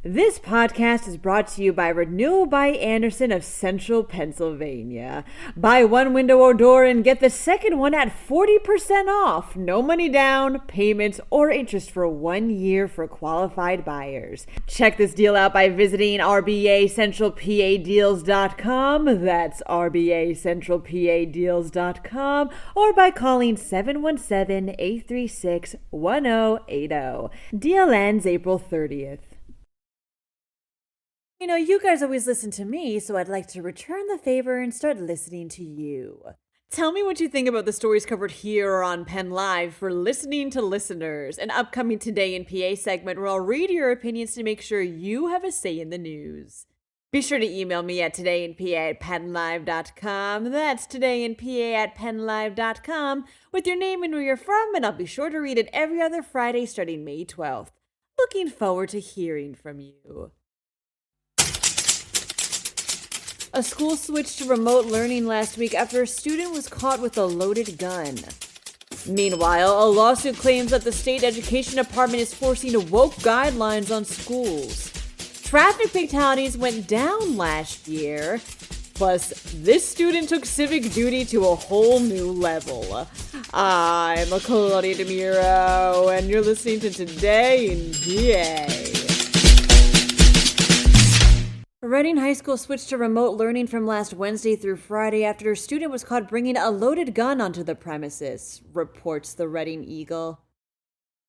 This podcast is brought to you by Renewal by Andersen of Central Pennsylvania. Buy one window or door and get the second one at 40% off. No money down, payments, or interest for 1 year for qualified buyers. Check this deal out by visiting RBACentralPADeals.com. That's RBACentralPADeals.com, or by calling 717-836-1080. Deal ends April 30th. You know, you guys always listen to me, so I'd like to return the favor and start listening to you. Tell me what you think about the stories covered here or on Penn Live for Listening to Listeners, an upcoming Today in PA segment where I'll read your opinions to make sure you have a say in the news. Be sure to email me at todayinpa@PennLive.com. That's todayinpa@PennLive.com with your name and where you're from, and I'll be sure to read it every other Friday starting May 12th. Looking forward to hearing from you. A school switched to remote learning last week after a student was caught with a loaded gun. Meanwhile, a lawsuit claims that the state education department is forcing woke guidelines on schools. Traffic fatalities went down last year. Plus, this student took civic duty to a whole new level. I'm Claudia Dimuro, and you're listening to Today in PA. Reading High School switched to remote learning from last Wednesday through Friday after a student was caught bringing a loaded gun onto the premises, reports the Reading Eagle.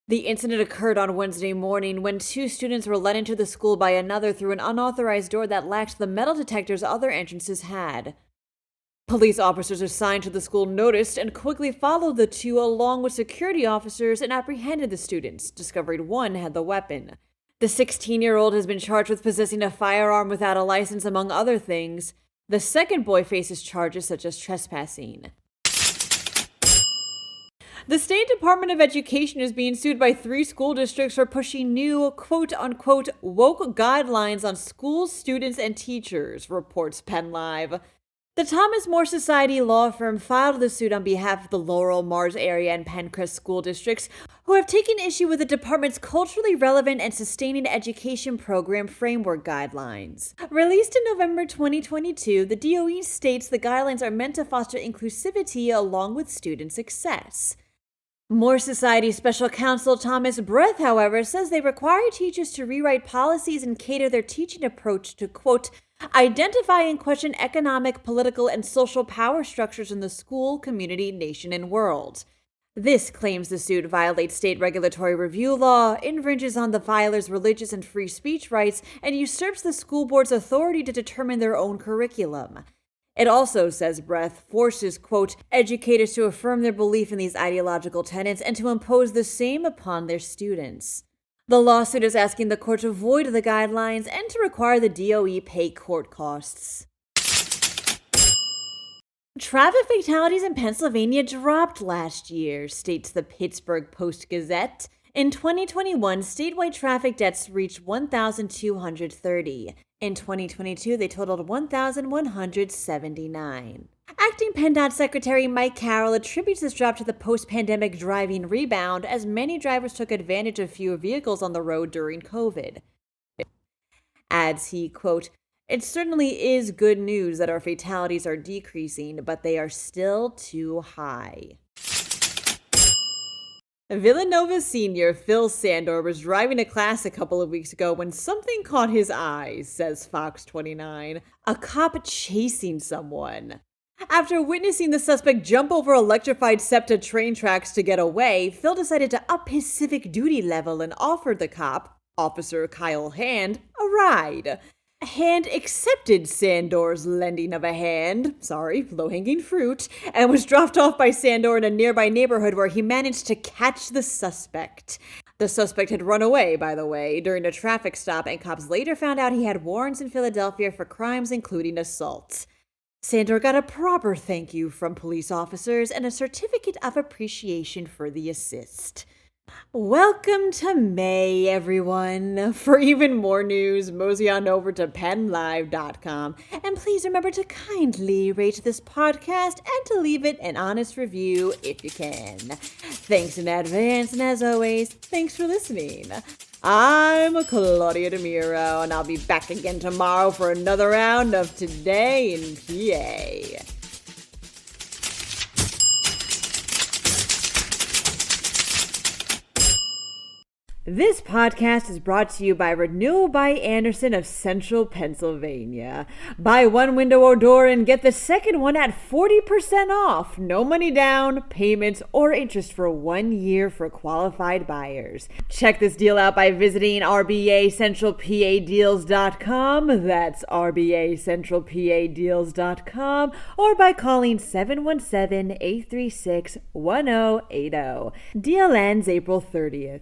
The incident occurred on Wednesday morning when two students were let into the school by another through an unauthorized door that lacked the metal detectors other entrances had. Police officers assigned to the school noticed and quickly followed the two along with security officers and apprehended the students, discovering one had the weapon. The 16-year-old has been charged with possessing a firearm without a license, among other things. The second boy faces charges such as trespassing. The State Department of Education is being sued by 3 school districts for pushing new, quote-unquote, woke guidelines on schools, students, and teachers, reports PennLive. The Thomas More Society law firm filed the suit on behalf of the Laurel, Mars area, and Pencrest school districts, who have taken issue with the department's culturally relevant and sustaining education program framework guidelines. Released in November 2022, the DOE states the guidelines are meant to foster inclusivity along with student success. More Society Special Counsel Thomas Breath, however, says they require teachers to rewrite policies and cater their teaching approach to, quote, identify and question economic, political, and social power structures in the school, community, nation, and world. This, claims the suit, violates state regulatory review law, infringes on the filer's religious and free speech rights, and usurps the school board's authority to determine their own curriculum. It also, says Breath, forces, quote, educators to affirm their belief in these ideological tenets and to impose the same upon their students. The lawsuit is asking the court to void the guidelines and to require the DOE pay court costs. Traffic fatalities in Pennsylvania dropped last year, states the Pittsburgh Post-Gazette. In 2021, statewide traffic deaths reached 1,230. In 2022, they totaled 1,179. Acting PennDOT Secretary Mike Carroll attributes this drop to the post-pandemic driving rebound, as many drivers took advantage of fewer vehicles on the road during COVID. Adds he, quote, it certainly is good news that our fatalities are decreasing, but they are still too high. Villanova senior Phil Sandor was driving to class a couple of weeks ago when something caught his eye, says Fox 29. A cop chasing someone. After witnessing the suspect jump over electrified SEPTA train tracks to get away, Phil decided to up his civic duty level and offered the cop, Officer Kyle Hand, a ride. Hand accepted Sandor's lending of a hand, low-hanging fruit, and was dropped off by Sandor in a nearby neighborhood where he managed to catch the suspect. The suspect had run away, by the way, during a traffic stop, and cops later found out he had warrants in Philadelphia for crimes including assault. Sandor got a proper thank you from police officers and a certificate of appreciation for the assist. Welcome to May, everyone. For even more news, mosey on over to PennLive.com. And please remember to kindly rate this podcast and to leave it an honest review if you can. Thanks in advance, and as always, thanks for listening. I'm Claudia Dimuro, and I'll be back again tomorrow for another round of Today in PA. This podcast is brought to you by Renewal by Andersen of Central Pennsylvania. Buy one window or door and get the second one at 40% off. No money down, payments, or interest for 1 year for qualified buyers. Check this deal out by visiting rbacentralpadeals.com. That's rbacentralpadeals.com, or by calling 717-836-1080. Deal ends April 30th.